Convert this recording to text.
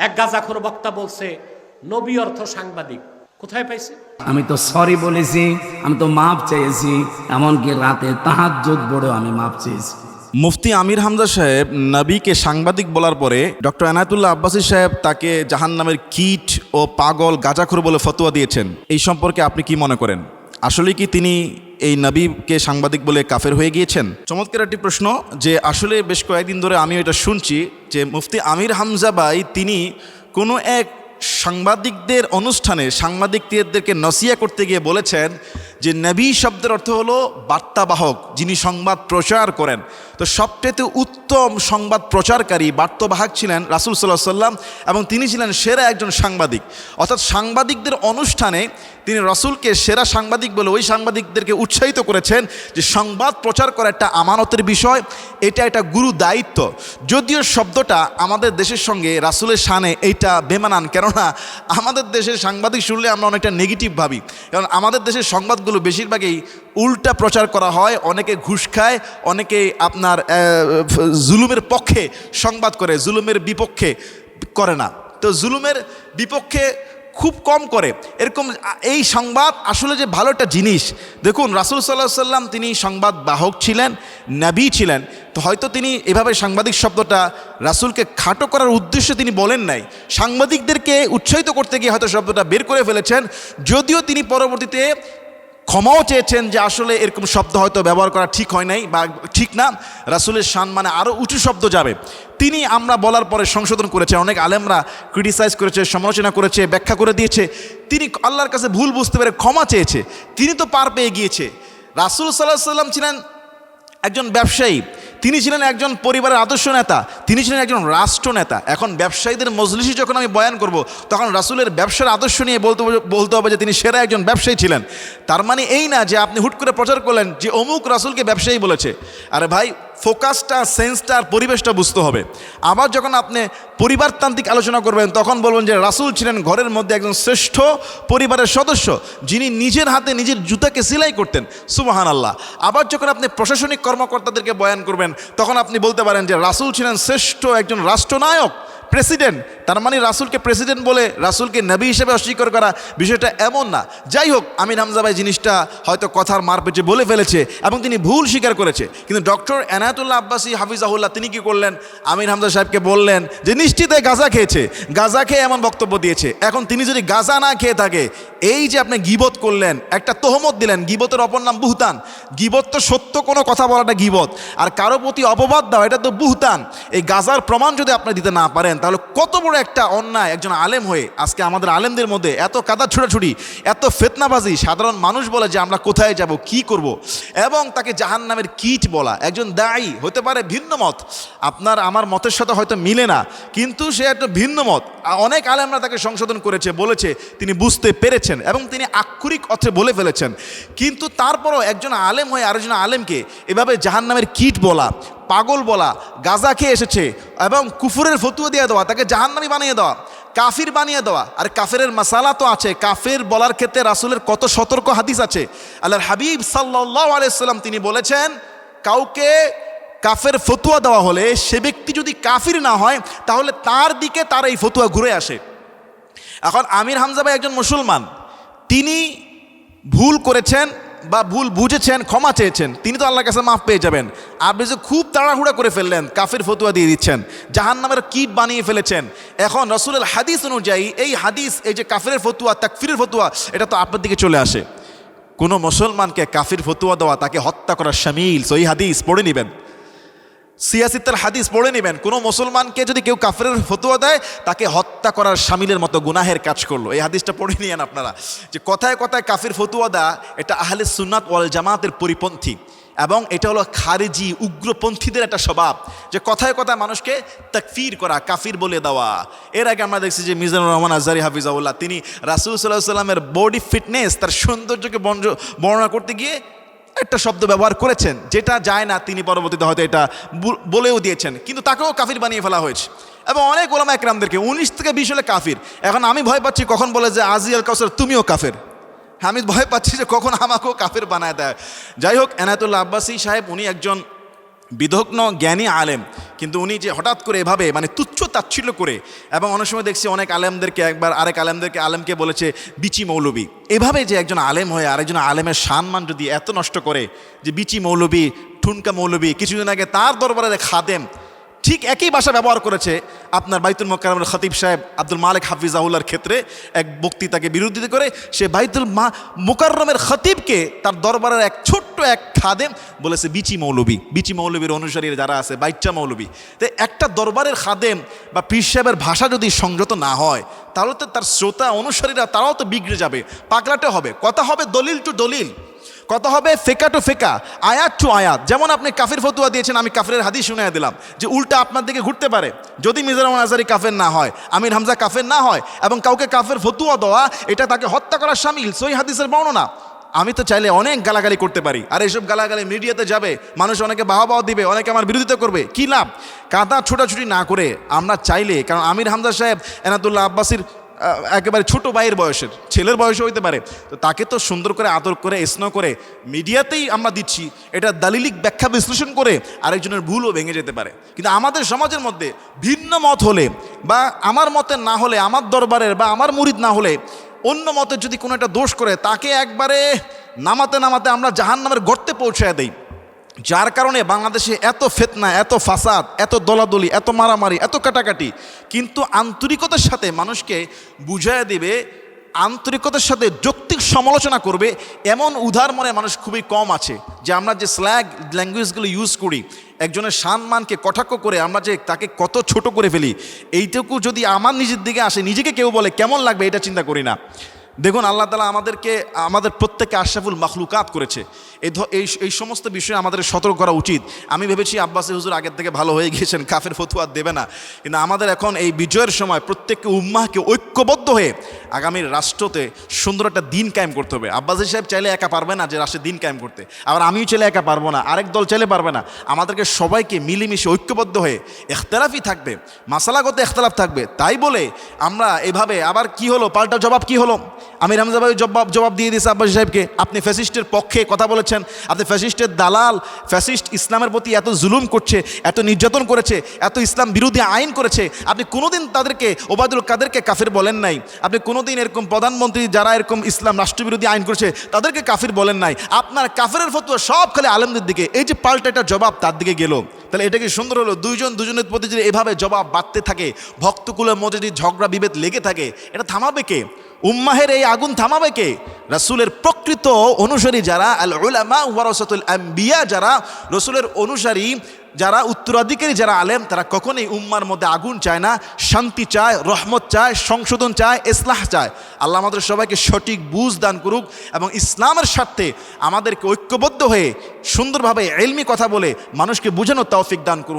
এক গাঁজাখোর বক্তা বলছে নবী অর্থ সাংবাদিক। কোথায় পাইছে? আমি তো সরি বলেছি, আমি তো মাপ চেয়েছি, এমনকি রাতে তাহাজ্জুদ পড়েও আমি মাপ চেয়েছি। মুফতি আমির হামজা সাহেব নবীকে সাংবাদিক বলার পরে ডক্টর এনায়েতুল্লাহ আব্বাসী সাহেব তাকে জাহান্নামের কীট ও পাগল গাঁজাখোর বলে ফতোয়া দিয়েছেন। এই সম্পর্কে আপনি কি মনে করেন? আসলে কি তিনি এই নবীকে সাংবাদিক বলে কাফের হয়ে গিয়েছেন? চমৎকার একটি প্রশ্ন, যে আসলে বেশ কয়েকদিন ধরে আমি এটা শুনছি যে মুফতি আমির হামজা ভাই তিনি কোনো এক সাংবাদিকদের অনুষ্ঠানে সাংবাদিকদেরকে নসিহা করতে গিয়ে বলেছেন যে নবী শব্দের অর্থ হলো বার্তাবাহক, যিনি সংবাদ প্রচার করেন। তো সবচেয়ে উত্তম সংবাদ প্রচারকারী বার্তাবাহক ছিলেন রাসূল সাল্লাল্লাহু আলাইহি ওয়াসাল্লাম, এবং তিনি ছিলেন সেরা একজন সাংবাদিক। অর্থাৎ সাংবাদিকদের অনুষ্ঠানে তিনি রাসূলকে সেরা সাংবাদিক বলে ওই সাংবাদিকদেরকে উৎসাহিত করেছেন যে সংবাদ প্রচার করা একটা আমানতের বিষয়, এটা একটা গুরু দায়িত্ব। যদিও শব্দটা আমাদের দেশের সঙ্গে রাসূলের শানে এইটা বেমানান, কেননা আমাদের দেশের সাংবাদিক শুনলে আমরা অনেকটা নেগেটিভ ভাবি, কারণ আমাদের দেশের সংবাদগুলো বেশিরভাগই উল্টা প্রচার করা হয়। অনেকে ঘুষ খায়, অনেকে আপনার জুলুমের পক্ষে সংবাদ করে, জুলুমের বিপক্ষে করে না। তো জুলুমের বিপক্ষে খুব কম করে। এরকম এই সংবাদ আসলে যে ভালো একটা জিনিস। দেখুন রাসূল সাল্লাল্লাহু আলাইহি ওয়াসাল্লাম তিনি সংবাদ বাহক ছিলেন, নবী ছিলেন। তো হয়তো তিনি এভাবে সাংবাদিক শব্দটা রাসূলকে খাটো করার উদ্দেশ্যে তিনি বলেন নাই, সাংবাদিকদেরকে উৎসাহিত করতে গিয়ে হয়তো শব্দটা বের করে ফেলেছেন। যদিও তিনি পরবর্তীতে ক্ষমাও চেয়েছেন যে আসলে এরকম শব্দ হয়তো ব্যবহার করা ঠিক হয় নাই বা ঠিক না, রাসূলের শান মানে আরও উঁচু শব্দ যাবে। তিনি আমরা বলার পরে সংশোধন করেছে, অনেক আলেমরা ক্রিটিসাইজ করেছে, সমালোচনা করেছে, ব্যাখ্যা করে দিয়েছে। তিনি আল্লাহর কাছে ভুল বুঝতে পেরে ক্ষমা চেয়েছে, তিনি তো পার পেয়ে গিয়েছে। রাসূল সাল্লাল্লাহু আলাইহি ওয়াসাল্লাম ছিলেন একজন ব্যবসায়ী, তিনি ছিলেন একজন পরিবারের আদর্শ নেতা, তিনি ছিলেন একজন রাষ্ট্রনেতা। এখন ব্যবসায়ীদের মজলিসে যখন আমি বয়ান করব, তখন রাসূলের ব্যবসার আদর্শ নিয়ে বলতে হবে যে তিনি সেরা একজন ব্যবসায়ী ছিলেন। তার মানে এই না যে আপনি হুট করে প্রচার করলেন যে অমুক রাসূলকে ব্যবসায়ী বলেছে। আরে ভাই, ফোকাসটা, সেন্সটা আর পরিবেশটা বুঝতে হবে। আবার যখন আপনি পরিবারতান্ত্রিক আলোচনা করবেন, তখন বলবেন যে রাসূল ছিলেন ঘরের মধ্যে একজন শ্রেষ্ঠ পরিবারের সদস্য, যিনি নিজের হাতে নিজের জুতাকে সেলাই করতেন। সুবহানাল্লাহ। আবার যখন আপনি প্রশাসনিক কর্মকর্তাদেরকে বয়ান করবেন, তখন আপনি বলতে পারেন যে রাসূল ছিলেন শ্রেষ্ঠ একজন রাষ্ট্রনায়ক, প্রেসিডেন্ট। তার মানে রাসূলকে প্রেসিডেন্ট বলে রাসূলকে নবী হিসেবে অস্বীকার করা বিষয়টা এমন না। যাই হোক, আমির হামজা ভাই জিনিসটা হয়তো কথার মারপেটে বলে ফেলেছে এবং তিনি ভুল স্বীকার করেছে। কিন্তু ডক্টর এনায়েতুল্লাহ আব্বাসী হাফিজাহুল্লাহ তিনি কি করলেন? আমির হামজা সাহেবকে বললেন যে নিশ্চিত গাঁজা খেয়েছে, গাঁজা খেয়ে এমন বক্তব্য দিয়েছে। এখন তিনি যদি গাঁজা না খেয়ে থাকে, এই যে আপনি গীবত করলেন, একটা তহমত দিলেন, গীবতের অপর নাম বুহতান। গীবত তো সত্য কোনো কথা বলাটা গীবত, আর কারো প্রতি অপবাদ দাও এটা তো বুহতান। এই গাঁজার প্রমাণ যদি আপনি দিতে না পারেন, তাহলে কত বড় একটা অন্যায়। একজন আলেম হয়ে আজকে আমাদের আলেমদের মধ্যে এত কাদা ছুটাছুটি, এত ফিতনাবাজি, সাধারণ মানুষ বলে যে আমরা কোথায় যাব, কি করব, এবং তাকে জাহান্নামের কীট বলা। একজন দায়ী হতে পারে ভিন্ন মত, আপনার আমার মতের সাথে হয়তো মিলে না, কিন্তু সে একটা ভিন্ন মত। অনেক আলেমরা তাকে সংশোধন করেছে, বলেছে, তিনি বুঝতে পেরেছেন এবং তিনি আক্ষরিক অর্থে বলে ফেলেছেন। কিন্তু তারপরও একজন আলেম হয়ে আরেকজন আলেমকে এভাবে জাহান্নামের কীট বলা, পাগল বলা, গাঁজা খেয়ে এসেছে এবং কুফুরের ফতুয়া দিয়ে দেওয়া, তাকে জাহান্নামী বানিয়ে দেওয়া, কাফির বানিয়ে দেওয়া। আর কাফেরের মাসালা তো আছে, কাফের বলার ক্ষেত্রে রাসূলের কত সতর্ক হাদিস আছে। আল্লাহর হাবিব সাল্লাল্লাহু আলাইহি ওয়াসাল্লাম তিনি বলেছেন, কাউকে কাফের ফতুয়া দেওয়া হলে সে ব্যক্তি যদি কাফির না হয়, তাহলে তার দিকে তার এই ফতুয়া ঘুরে আসে। এখন আমির হামজা ভাই একজন মুসলমান, তিনি ভুল করেছেন বা ভুল বুঝেছেন, ক্ষমা চেয়েছেন, তিনি তো আল্লাহর কাছে মাফ পেয়ে যাবেন। আপনি যে খুব তাড়াহুড়া করে ফেললেন, কাফের ফতুয়া দিয়ে দিচ্ছেন, জাহান্নামের কীট বানিয়ে ফেলেছেন। এখন রাসূলের হাদিস অনুযায়ী এই হাদিস, এই যে কাফেরের ফতুয়া, তাকফিরের ফতুয়া, এটা তো আপনার দিকে চলে আসে। কোনো মুসলমানকে কাফির ফতুয়া দেওয়া তাকে হত্যা করার শামিল। সহিহ হাদিস পড়ে নেবেন, সিয়াসিতের হাদিস পড়ে নেবেন। কোনো মুসলমানকে যদি কেউ কাফেরের ফতুয়া দেয়, তাকে হত্যা করার শামিলের মতো গুনাহের কাজ করলো। এই হাদিসটা পড়ে নিয়েন আপনারা, যে কথায় কথায় কাফির ফতুয়া দেয়া এটা আহলে সুন্নাত ওয়াল জামাতের পরিপন্থী, এবং এটা হলো খারিজি উগ্রপন্থীদের একটা স্বভাব, যে কথায় কথায় মানুষকে তাকফির করা, কাফির বলে দেওয়া। এর আগে আমরা দেখছি যে মিজানুর রহমান আজহারী হাফিজাহুল্লাহ তিনি রাসূল সাল্লাল্লাহু আলাইহি ওয়াসাল্লামের বডি ফিটনেস, তার সৌন্দর্যকে বর্ণনা করতে গিয়ে একটা শব্দ ব্যবহার করেছেন যেটা যায় না, তিনি পরবর্তীতে হয়তো এটা বলেও দিয়েছেন, কিন্তু তাকেও কাফির বানিয়ে ফেলা হয়েছে। এবং অনেক ওলামা একরামদেরকে 19 থেকে 20 হলে কাফির। এখন আমি ভয় পাচ্ছি কখন বলে যে আজি আল কাউসার তুমিও কাফের, আমি ভয় পাচ্ছি যে কখন আমাকেও কাফের বানায় দেয়। যাই হোক, এনায়েতুল্লাহ আব্বাসী সাহেব উনি একজন বিদগ্ন জ্ঞানী আলেম, কিন্তু উনি যে হঠাৎ করে এভাবে মানে তুচ্ছ তাচ্ছিল্য করে, এবং অনেক সময় দেখছি অনেক আলেমদেরকে একবার আরেক আলেমকে বলেছে বিচি মৌলবী। এভাবে যে একজন আলেম হয়ে আরেকজন আলেমের সম্মান যদি এত নষ্ট করে, যে বিচি মৌলবী, ঠুনকা মৌলবী, কিছুদিন আগে তার দরবারের খাদেম ঠিক একই ভাষা ব্যবহার করেছে আপনার বাইতুল মোকাররমের খতিব সাহেব আব্দুল মালিক হাফিজাহুল্লাহর ক্ষেত্রে এক বক্তৃতাকে বিরোধিতা করে সে বাইতুল মোকাররমের খতিবকে তার দরবারের এক ছোট্ট এক খাদেম বলেছে বিচি মৌলবীর অনুসারী যারা আছে বাইচ্চা মৌলবী। তো একটা দরবারের খাদেম বা পীর সাহেবের ভাষা যদি সংযত না হয়, তাহলে তো তার শ্রোতা অনুসারীরা তারাও তো বিগড়ে যাবে, পাগলাটে হবে, কথা হবে দলিল টু দলিল, কথা হবে ফেকা টু ফেকা, আয়াত টু আয়াত। যেমন আপনি কাফির ফতুয়া দিয়েছেন, আমি কাফিরের হাদিস শুনিয়ে দিলাম যে উল্টা আপনার দিকে ঘুরতে পারে। যদি মির্জা রহমান আজহারী কাফের না হয়, আমির হামজা কাফের না হয়, এবং কাউকে কাফের ফতুয়া দেওয়া এটা তাকে হত্যা করা শামিল, সহিহ হাদিসের বর্ণনা। আমি তো চাইলে অনেক গালাগালি করতে পারি, আর এইসব গালাগালি মিডিয়াতে যাবে, মানুষ অনেকে বাহবা দিবে, অনেকে আমার বিরোধিতা করবে, কি লাভ? কাদা ছোটাছুটি না করে আমরা চাইলে, কারণ আমির হামজা সাহেব এনাতুল্লাহ আব্বাসীর একেবারে ছোট ভাইয়ের বয়সের, ছেলের বয়সও হইতে পারে, তো তাকে তো সুন্দর করে আদর করে স্নেহ করে মিডিয়াতেই আমরা দিচ্ছি, এটা দালিলিক ব্যাখ্যা বিশ্লেষণ করে আরেকজনের ভুলও ভেঙে যেতে পারে। কিন্তু আমাদের সমাজের মধ্যে ভিন্ন মত হলে, বা আমার মতে না হলে, আমার দরবারের বা আমার মুরিদ না হলে অন্য মতের যদি কোনো একটা দোষ করে, তাকে একবারে নামাতে আমরা জাহান্নামের গর্তে পৌঁছায় দেই। যার কারণে বাংলাদেশে এত ফিতনা, এত ফাসাদ, এত দলাদলি, এত মারামারি, এত কাটাকাটি। কিন্তু আন্তরিকতার সাথে মানুষকে বুঝাইয়া দিবে, আন্তরিকতার সাথে যৌক্তিক সমালোচনা করবে, এমন উদার মনে মানুষ খুবই কম আছে। যে আমরা যে ল্যাঙ্গুয়েজগুলো ইউজ করি, একজনের সম্মানকে কটাক্ষ করে আমরা যে তাকে কত ছোট করে ফেলি, এইটুকু যদি আমার নিজের দিকে আসে, নিজেকে কেউ বলে কেমন লাগবে, এটা চিন্তা করি না। দেখুন, আল্লাহ তাআলা আমাদের প্রত্যেককে আশরাফুল মাখলুকাত করেছে। এই সমস্ত বিষয়ে আমাদের সতর্ক করা উচিত। আমি ভেবেছি আব্বাসী হুজুর আগের থেকে ভালো হয়ে গিয়েছেন, কাফের ফতুয়া দেবে না, কিন্তু আমাদের এখন এই বিজয়ের সময় প্রত্যেককে উম্মাহকে ঐক্যবদ্ধ হয়ে আগামীর রাষ্ট্রতে সুন্দর একটা দিন কায়েম করতে হবে। আব্বাসী সাহেব চাইলে একা পারবে না যে রাষ্ট্রের দিন কায়েম করতে, আবার আমিও চাইলে একা পারবো না, আরেক দল চাইলে পারবে না। আমাদেরকে সবাইকে মিলেমিশে ঐক্যবদ্ধ হয়ে, ইখতিলাফই থাকবে, মাসালাগত ইখতিলাফ থাকবে, তাই বলে আমরা এভাবে আবার কি হলো, পাল্টা জবাব কি হলো, আমির হামজা ভাই জবাব দিয়ে দিয়েছে আব্বাসী সাহেবকে, আপনি ফ্যাসিস্টের পক্ষে কথা বলেছেন, আপনি ফ্যাসিস্টের দালাল, ফ্যাসিস্ট ইসলামের প্রতি এত জুলুম করছে, এত নির্যাতন করেছে, এত ইসলাম বিরোধী আইন করেছে, আপনি কোনোদিন তাদেরকে, ওবায়দুল কাদেরকে কাফির বলেন নাই, আপনি কোনোদিন এরকম প্রধানমন্ত্রী যারা এরকম ইসলাম রাষ্ট্রবিরোধী আইন করেছে তাদেরকে কাফির বলেন নাই। আপনার কাফিরের ফতোয়া সব খালি আলেমদের দিকে, এই যে পাল্টা একটা জবাব তার দিকে গেল, তাহলে এটা কি সুন্দর হলো? দুজনের প্রতি যদি এভাবে জবাব বাড়তে থাকে, ভক্তকুলের মধ্যে যদি ঝগড়া বিভেদ লেগে থাকে, এটা থামাবে কে? উম্মাহের এই আগুন থামাবে কে? রাসূলের প্রকৃত অনুসারী যারা, আল উলামা ওয়ারাসাতুল আম্বিয়া, যারা রাসূলের অনুসারী, যারা উত্তরাধিকারী, যারা আলেম, তারা কখনোই উম্মার মধ্যে আগুন চায় না, শান্তি চায়, রহমত চায়, সংশোধন চায়, ইসলাহ চায়। আল্লাহ আমাদের সবাইকে সঠিক বুঝ দান করুক, এবং ইসলামের স্বার্থে আমাদেরকে ঐক্যবদ্ধ হয়ে সুন্দরভাবে ইলমি কথা বলে মানুষকে বোঝানোর তৌফিক দান করুন।